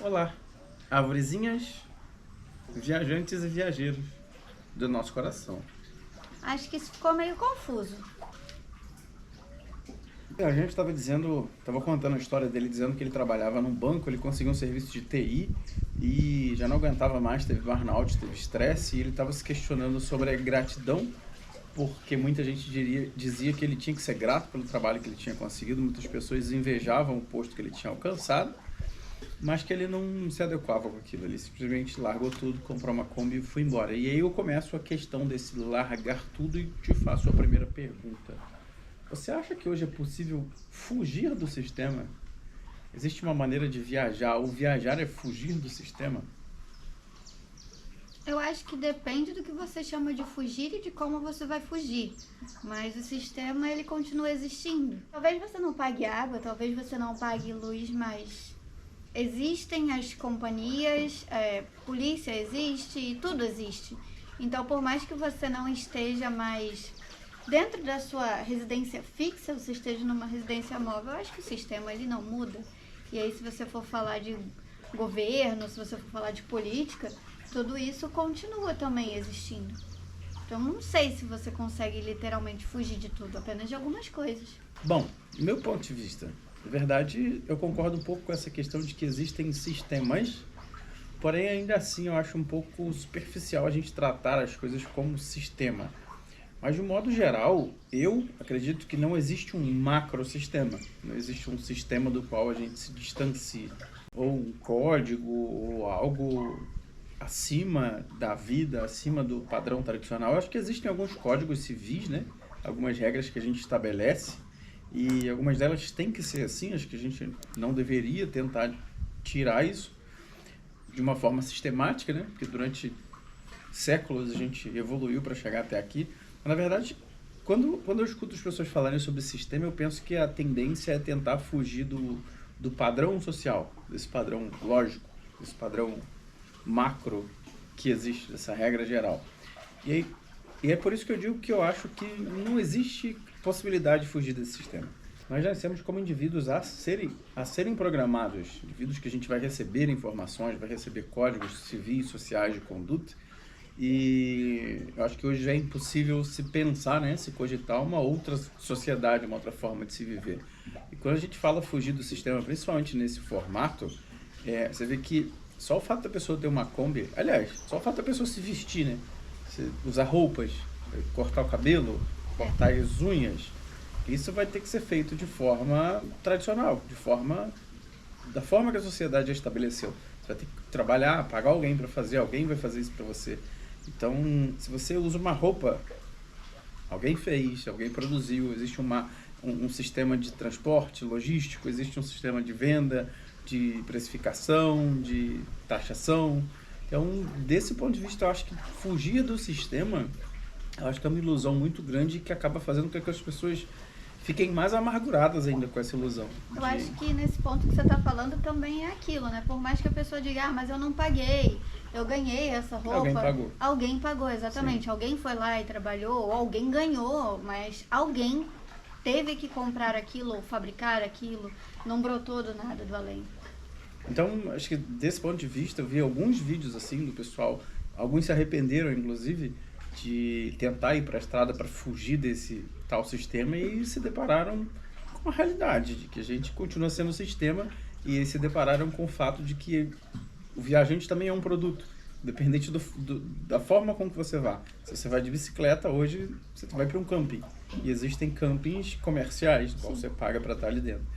Olá, arvorezinhas, viajantes e viajeiros do nosso coração. Acho que isso ficou meio confuso. A gente estava contando a história dele dizendo que ele trabalhava num banco, ele conseguiu um serviço de TI e já não aguentava mais, teve burnout, teve estresse e ele estava se questionando sobre a gratidão, porque muita gente dizia que ele tinha que ser grato pelo trabalho que ele tinha conseguido, muitas pessoas invejavam o posto que ele tinha alcançado, mas que ele não se adequava com aquilo, ele simplesmente largou tudo, comprou uma Kombi e foi embora. E aí eu começo a questão desse largar tudo e te faço a primeira pergunta. Você acha que hoje é possível fugir do sistema? Existe uma maneira de viajar, ou viajar é fugir do sistema? Eu acho que depende do que você chama de fugir e de como você vai fugir. Mas o sistema, ele continua existindo. Talvez você não pague água, talvez você não pague luz, mas existem as companhias, polícia existe e tudo existe. Então, por mais que você não esteja mais dentro da sua residência fixa, você esteja numa residência móvel, eu acho que o sistema ele não muda. E aí, se você for falar de governo, se você for falar de política, tudo isso continua também existindo. Então, não sei se você consegue literalmente fugir de tudo, apenas de algumas coisas. Bom, do meu ponto de vista, na verdade, eu concordo um pouco com essa questão de que existem sistemas, porém, ainda assim, eu acho um pouco superficial a gente tratar as coisas como sistema. Mas, de um modo geral, eu acredito que não existe um macrosistema, não existe um sistema do qual a gente se distancie, ou um código, ou algo acima da vida, acima do padrão tradicional. Eu acho que existem alguns códigos civis, né? Algumas regras que a gente estabelece, e algumas delas têm que ser assim, acho que a gente não deveria tentar tirar isso de uma forma sistemática, né? Porque durante séculos a gente evoluiu para chegar até aqui. Na verdade, quando eu escuto as pessoas falarem sobre sistema, eu penso que a tendência é tentar fugir do padrão social, desse padrão lógico, desse padrão macro que existe, dessa regra geral. E é por isso que eu digo que eu acho que não existe possibilidade de fugir desse sistema. Nós nascemos como indivíduos a serem programados, indivíduos que a gente vai receber informações, vai receber códigos civis, sociais de conduta. E eu acho que hoje já é impossível se pensar, né, se cogitar uma outra sociedade, uma outra forma de se viver. E quando a gente fala fugir do sistema, principalmente nesse formato, você vê que só o fato da pessoa ter uma Kombi, aliás, só o fato da pessoa se vestir, né, usar roupas, cortar o cabelo, cortar as unhas, isso vai ter que ser feito de forma tradicional, da forma que a sociedade já estabeleceu. Você vai ter que trabalhar, pagar alguém para fazer, alguém vai fazer isso para você. Então, se você usa uma roupa, alguém fez, alguém produziu, existe um sistema de transporte logístico, existe um sistema de venda, de precificação, de taxação. Então, desse ponto de vista, eu acho que fugir do sistema, eu acho que é uma ilusão muito grande que acaba fazendo com que as pessoas fiquem mais amarguradas ainda com essa ilusão. Eu acho que nesse ponto que você está falando também é aquilo, né? Por mais que a pessoa diga, mas eu não paguei, eu ganhei essa roupa. Alguém pagou. Alguém pagou, exatamente. Sim. Alguém foi lá e trabalhou, ou alguém ganhou, mas alguém teve que comprar aquilo, ou fabricar aquilo, não brotou do nada do além. Então, acho que desse ponto de vista, eu vi alguns vídeos assim do pessoal, alguns se arrependeram, inclusive, de tentar ir para a estrada para fugir desse tal sistema e se depararam com a realidade de que a gente continua sendo o sistema e eles se depararam com o fato de que o viajante também é um produto, dependente da forma como que você vá. Se você vai de bicicleta, hoje você vai para um camping e existem campings comerciais, qual você paga para estar ali dentro.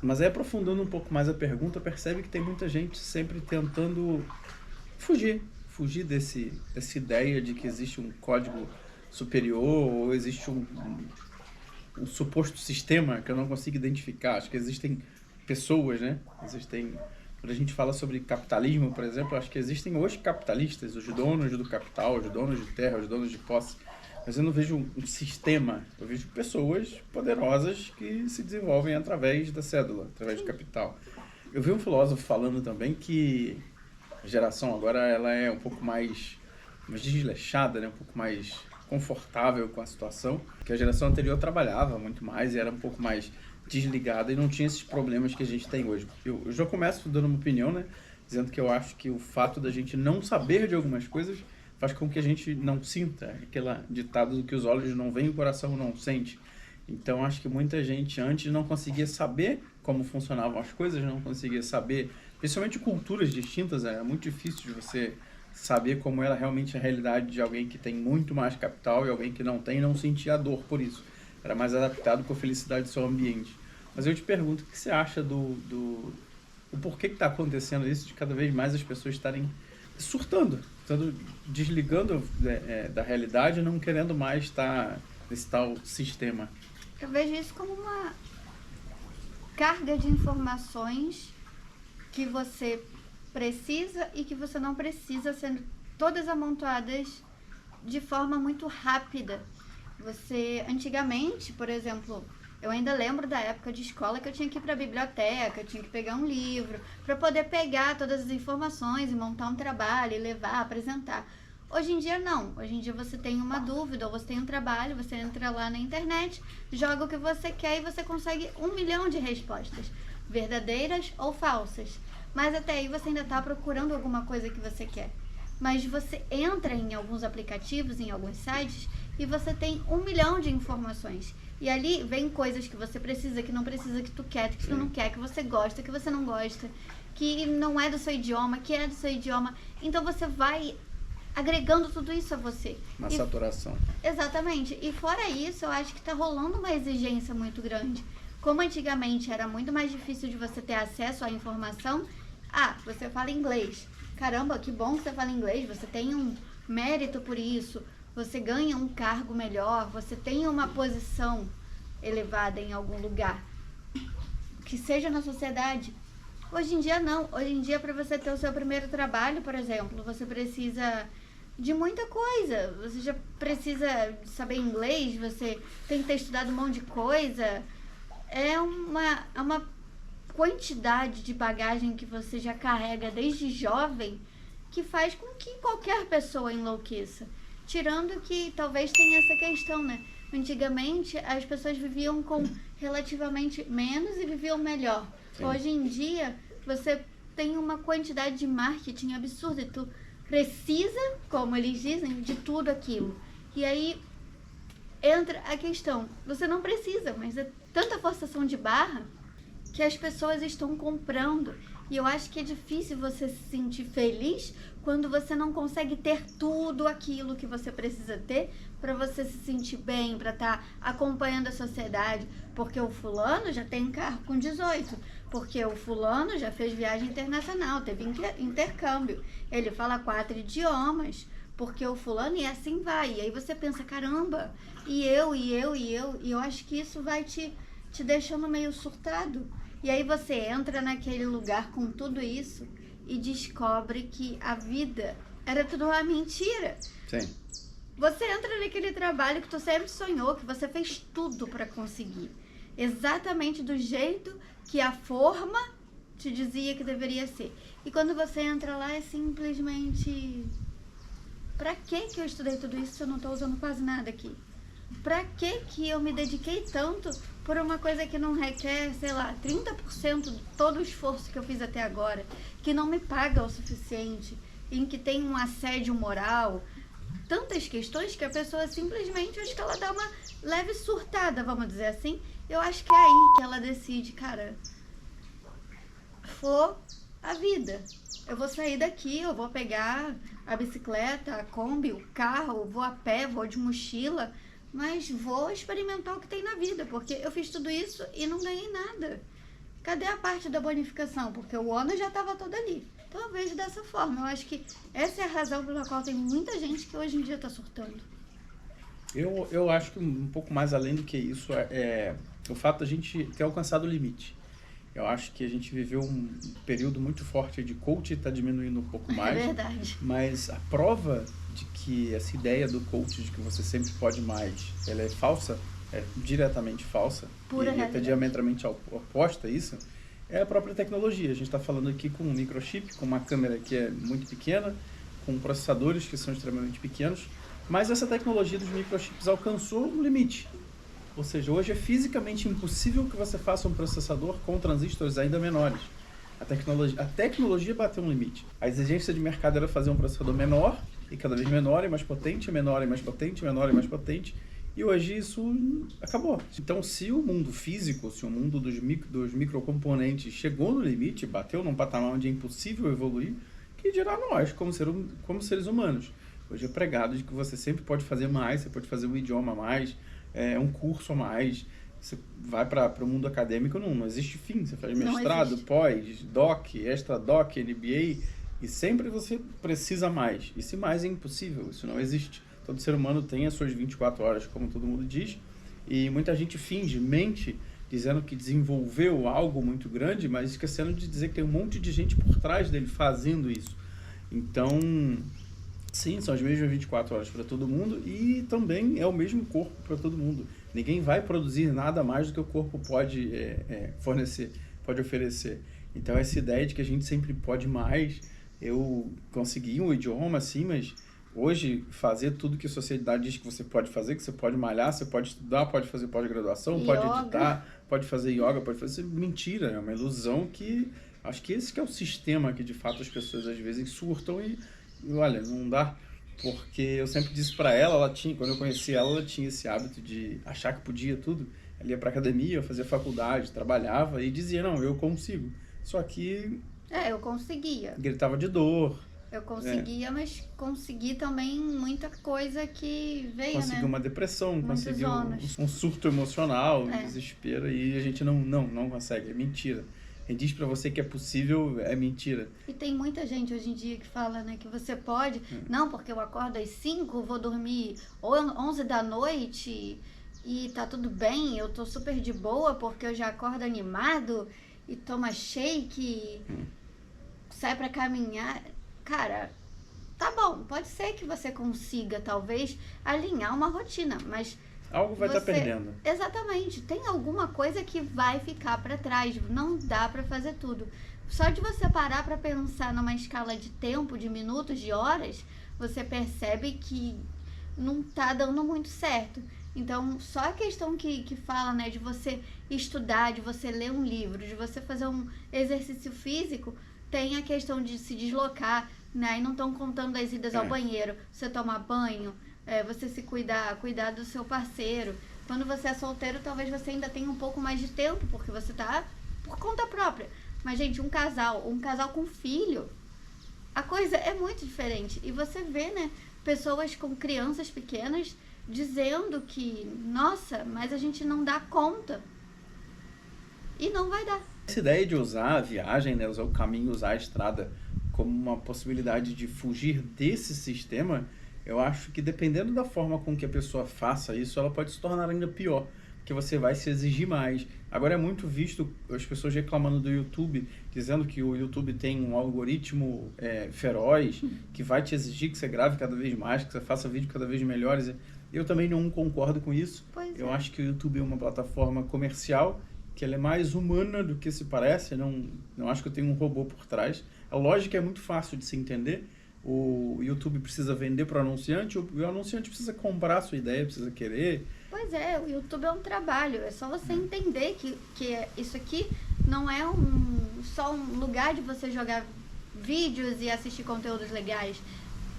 Mas aí, aprofundando um pouco mais a pergunta, percebe que tem muita gente sempre tentando fugir dessa ideia de que existe um código superior ou existe um suposto sistema que eu não consigo identificar. Acho que existem pessoas, né? Quando a gente fala sobre capitalismo, por exemplo, acho que existem hoje capitalistas, os donos do capital, os donos de terra, os donos de posse. Mas eu não vejo um sistema, eu vejo pessoas poderosas que se desenvolvem através da cédula, através do capital. Eu vi um filósofo falando também que a geração agora ela é um pouco mais desleixada, né? Um pouco mais confortável com a situação, que a geração anterior trabalhava muito mais e era um pouco mais desligada e não tinha esses problemas que a gente tem hoje. Eu já começo dando uma opinião, né? dizendo que eu acho que o fato da gente não saber de algumas coisas faz com que a gente não sinta, aquele ditado do que os olhos não veem, o coração não sente. Então, acho que muita gente antes não conseguia saber como funcionavam as coisas, não conseguia saber, principalmente culturas distintas, era muito difícil de você saber como era realmente a realidade de alguém que tem muito mais capital e alguém que não tem, não sentia a dor por isso. Era mais adaptado com a felicidade do seu ambiente. Mas eu te pergunto, o que você acha o porquê que está acontecendo isso, de cada vez mais as pessoas estarem surtando, desligando da realidade e não querendo mais estar nesse tal sistema? Eu vejo isso como uma carga de informações que você precisa e que você não precisa, sendo todas amontoadas de forma muito rápida. Antigamente, por exemplo, eu ainda lembro da época de escola que eu tinha que ir para a biblioteca, eu tinha que pegar um livro para poder pegar todas as informações e montar um trabalho e levar, apresentar. Hoje em dia não, hoje em dia você tem uma dúvida ou você tem um trabalho, você entra lá na internet, joga o que você quer e você consegue 1 milhão de respostas, verdadeiras ou falsas. Mas até aí você ainda está procurando alguma coisa que você quer. Mas você entra em alguns aplicativos, em alguns sites, e você tem 1 milhão de informações. E ali vem coisas que você precisa, que não precisa, que tu quer, que tu não quer, que você gosta, que você não gosta, que não é do seu idioma, que é do seu idioma. Então você vai agregando tudo isso a você. Uma saturação. Exatamente. E fora isso, eu acho que está rolando uma exigência muito grande. Como antigamente era muito mais difícil de você ter acesso à informação, você fala inglês. Caramba, que bom que você fala inglês, você tem um mérito por isso, você ganha um cargo melhor, você tem uma posição elevada em algum lugar, que seja na sociedade. Hoje em dia não. Hoje em dia, para você ter o seu primeiro trabalho, por exemplo, você precisa de muita coisa. Você já precisa saber inglês, você tem que ter estudado um monte de coisa. É uma quantidade de bagagem que você já carrega desde jovem que faz com que qualquer pessoa enlouqueça. Tirando que talvez tenha essa questão, né? Antigamente, as pessoas viviam com relativamente menos e viviam melhor. Sim. Hoje em dia, você tem uma quantidade de marketing absurda e tu precisa, como eles dizem, de tudo aquilo. E aí entra a questão, você não precisa, mas é tanta forçação de barra que as pessoas estão comprando. E eu acho que é difícil você se sentir feliz quando você não consegue ter tudo aquilo que você precisa ter para você se sentir bem, para estar acompanhando a sociedade. Porque o fulano já tem carro com 18, porque o fulano já fez viagem internacional, teve intercâmbio, ele fala 4 idiomas, porque o fulano, e assim vai. E aí você pensa, caramba, e eu acho que isso vai te deixando meio surtado. E aí você entra naquele lugar com tudo isso e descobre que a vida era tudo uma mentira. Sim. Você entra naquele trabalho que tu sempre sonhou, que você fez tudo para conseguir. Exatamente do jeito que a forma te dizia que deveria ser. E quando você entra lá é simplesmente... Pra que eu estudei tudo isso se eu não tô usando quase nada aqui? Pra que eu me dediquei tanto por uma coisa que não requer, sei lá, 30% de todo o esforço que eu fiz até agora, que não me paga o suficiente, em que tem um assédio moral, tantas questões que a pessoa simplesmente, acho que ela dá uma leve surtada, vamos dizer assim. Eu acho que é aí que ela decide, cara, for a vida. Eu vou sair daqui, eu vou pegar a bicicleta, a Kombi, o carro, vou a pé, vou de mochila, mas vou experimentar o que tem na vida, porque eu fiz tudo isso e não ganhei nada. Cadê a parte da bonificação? Porque o ônus já estava todo ali. Então eu vejo dessa forma. Eu acho que essa é a razão pela qual tem muita gente que hoje em dia está surtando. Eu acho que um pouco mais além do que isso é o fato da gente ter alcançado o limite. Eu acho que a gente viveu um período muito forte de coach, está diminuindo um pouco mais. É verdade. Mas a prova de que essa ideia do coach, de que você sempre pode mais, ela é falsa, é diretamente falsa, pura e até diametralmente oposta a isso, é a própria tecnologia. A gente está falando aqui com um microchip, com uma câmera que é muito pequena, com processadores que são extremamente pequenos, mas essa tecnologia dos microchips alcançou um limite. Ou seja, hoje é fisicamente impossível que você faça um processador com transistores ainda menores. A tecnologia bateu um limite. A exigência de mercado era fazer um processador menor, e cada vez menor e mais potente, menor e mais potente, menor e mais potente. E hoje isso acabou. Então, se o mundo físico, se o mundo dos microcomponentes chegou no limite, bateu num patamar onde é impossível evoluir, que dirá nós, como seres humanos? Hoje é pregado de que você sempre pode fazer mais, você pode fazer um idioma a mais, um curso a mais. Você vai para o mundo acadêmico, não existe fim. Você faz mestrado, pós, doc, extra doc, MBA, e sempre você precisa mais. E se mais é impossível, isso não existe. Todo ser humano tem as suas 24 horas, como todo mundo diz, e muita gente mente, dizendo que desenvolveu algo muito grande, mas esquecendo de dizer que tem um monte de gente por trás dele fazendo isso. Então, sim, são as mesmas 24 horas para todo mundo e também é o mesmo corpo para todo mundo. Ninguém vai produzir nada mais do que o corpo pode fornecer, pode oferecer. Então, essa ideia de que a gente sempre pode mais, eu consegui um idioma assim, mas hoje fazer tudo que a sociedade diz que você pode fazer, que você pode malhar, você pode estudar, pode fazer pós-graduação, pode editar, pode fazer yoga, pode fazer... Mentira, é uma ilusão que... Acho que esse que é o sistema que, de fato, as pessoas às vezes surtam e olha, não dá. Porque eu sempre disse pra ela quando eu conheci ela tinha esse hábito de achar que podia tudo. Ela ia pra academia, fazia faculdade, trabalhava e dizia, não, eu consigo. Só que... eu conseguia. Gritava de dor. Eu conseguia, mas consegui também muita coisa que veio, conseguiu uma depressão, conseguiu um surto emocional, um desespero, e a gente não consegue, é mentira. Quem diz pra você que é possível, é mentira. E tem muita gente hoje em dia que fala, né, que você pode, não, porque eu acordo às 5, vou dormir 11 da noite e tá tudo bem, eu tô super de boa porque eu já acordo animado e toma shake, sai pra caminhar. Cara, tá bom, pode ser que você consiga, talvez, alinhar uma rotina, mas... Algo vai estar perdendo. Exatamente. Tem alguma coisa que vai ficar para trás. Não dá para fazer tudo. Só de você parar para pensar numa escala de tempo, de minutos, de horas, você percebe que não tá dando muito certo. Então, só a questão que fala, né, de você estudar, de você ler um livro, de você fazer um exercício físico, tem a questão de se deslocar, né? E não estão contando as idas ao banheiro, você tomar banho, você se cuidar do seu parceiro. Quando você é solteiro, talvez você ainda tenha um pouco mais de tempo, porque você tá por conta própria. Mas, gente, um casal com filho, a coisa é muito diferente. E você vê, né, pessoas com crianças pequenas dizendo que, nossa, mas a gente não dá conta. E não vai dar. Essa ideia de usar a viagem, né, usar o caminho, usar a estrada como uma possibilidade de fugir desse sistema, eu acho que dependendo da forma com que a pessoa faça isso, ela pode se tornar ainda pior, porque você vai se exigir mais. Agora é muito visto as pessoas reclamando do YouTube, dizendo que o YouTube tem um algoritmo feroz, que vai te exigir que você grave cada vez mais, que você faça vídeos cada vez melhores. Eu também não concordo com isso. Eu acho que o YouTube é uma plataforma comercial, que ela é mais humana do que se parece. Não acho que eu tenho um robô por trás. A lógica é muito fácil de se entender. O YouTube precisa vender para o anunciante, o anunciante precisa comprar a sua ideia, precisa querer. Pois é, o YouTube é um trabalho, é só você entender que isso aqui não é só um lugar de você jogar vídeos e assistir conteúdos legais.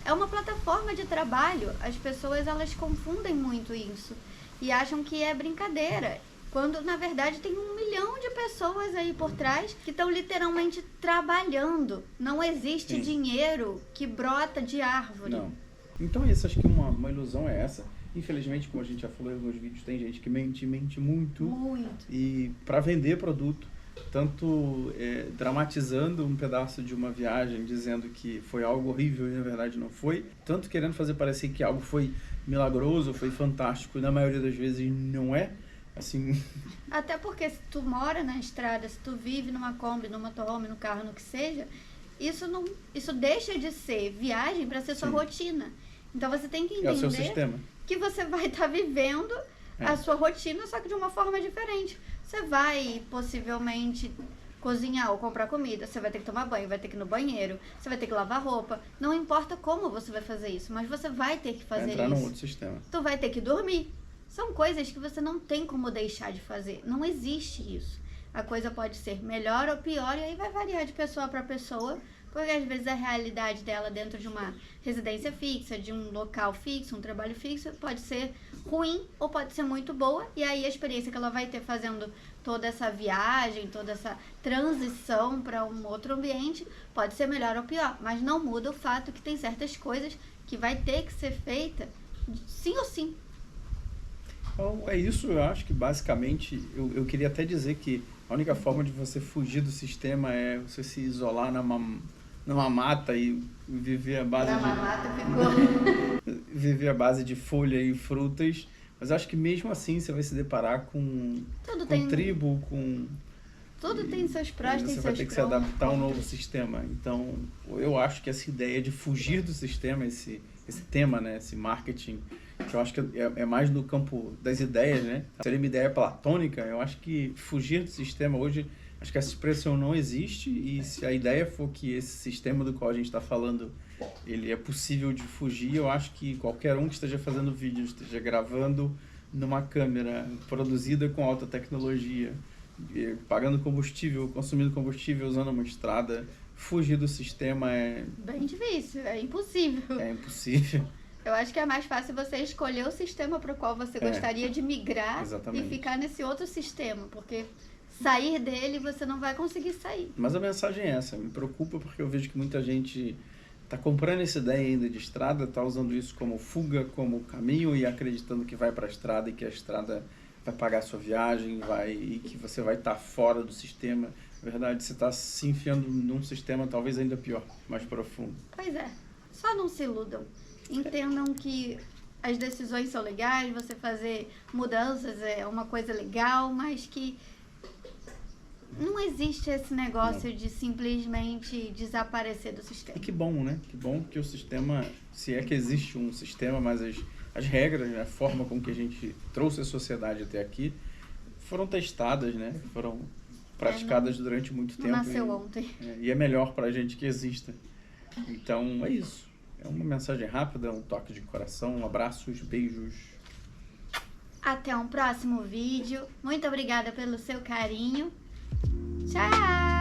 É uma plataforma de trabalho. As pessoas, elas confundem muito isso e acham que é brincadeira, quando na verdade tem 1 milhão de pessoas aí por trás que estão literalmente trabalhando. Não existe dinheiro que brota de árvore. Não. Então é isso, acho que uma ilusão é essa. Infelizmente, como a gente já falou em alguns vídeos, tem gente que mente muito. Muito. E para vender produto, tanto dramatizando um pedaço de uma viagem, dizendo que foi algo horrível e na verdade não foi, tanto querendo fazer parecer que algo foi milagroso, foi fantástico, e na maioria das vezes não é. Assim... Até porque se tu mora na estrada, se tu vive numa Kombi, numa motorhome, no carro, no que seja, isso deixa de ser viagem para ser sua rotina. Então você tem que entender o seu sistema. Que você vai estar vivendo a sua rotina, só que de uma forma diferente. Você vai possivelmente cozinhar ou comprar comida, você vai ter que tomar banho, vai ter que ir no banheiro, você vai ter que lavar roupa. Não importa como você vai fazer isso, mas você vai ter que fazer isso. Vai entrar num outro sistema. Tu vai ter que dormir. São coisas que você não tem como deixar de fazer. Não existe isso. a coisa pode ser melhor ou pior, e aí vai variar de pessoa para pessoa, porque às vezes a realidade dela dentro de uma residência fixa, de um local fixo, um trabalho fixo, pode ser ruim ou pode ser muito boa, e aí a experiência que ela vai ter fazendo toda essa viagem, toda essa transição para um outro ambiente, pode ser melhor ou pior, mas não muda o fato que tem certas coisas que vai ter que ser feita sim ou sim. Então, é isso, eu acho que basicamente, eu queria até dizer que a única forma de você fugir do sistema é você se isolar numa mata e viver à base viver à base de folha e frutas, mas acho que mesmo assim você vai se deparar com tribo, Tudo tem seus prós, tem seus contras. Você vai ter que se adaptar a um novo sistema. Então, eu acho que essa ideia de fugir do sistema, esse tema, né, esse marketing, que eu acho que é mais no campo das ideias, né? Seria uma ideia platônica. Eu acho que fugir do sistema hoje, acho que essa expressão não existe, e se a ideia for que esse sistema do qual a gente está falando, ele é possível de fugir, eu acho que qualquer um que esteja fazendo vídeo, esteja gravando numa câmera produzida com alta tecnologia, pagando combustível, consumindo combustível, usando uma estrada, fugir do sistema é... bem difícil, é impossível. É impossível. Eu acho que é mais fácil você escolher o sistema para o qual você gostaria de migrar. Exatamente. E ficar nesse outro sistema, porque sair dele você não vai conseguir sair. Mas a mensagem é essa, me preocupa porque eu vejo que muita gente está comprando essa ideia ainda de estrada, está usando isso como fuga, como caminho e acreditando que vai para a estrada e que a estrada vai pagar a sua viagem, e que você vai estar fora do sistema. Na verdade, você está se enfiando num sistema talvez ainda pior, mais profundo. Pois é, só não se iludam. Entendam que as decisões são legais, você fazer mudanças é uma coisa legal, mas que não existe esse negócio de simplesmente desaparecer do sistema. E que bom, né? Que bom que o sistema, se é que existe um sistema, mas as regras, né? A forma com que a gente trouxe a sociedade até aqui foram testadas, né? Foram praticadas durante muito tempo. Não nasceu ontem. E é melhor pra gente que exista. Então, é isso. É uma mensagem rápida, um toque de coração, abraços, beijos. Até um próximo vídeo. Muito obrigada pelo seu carinho. Tchau!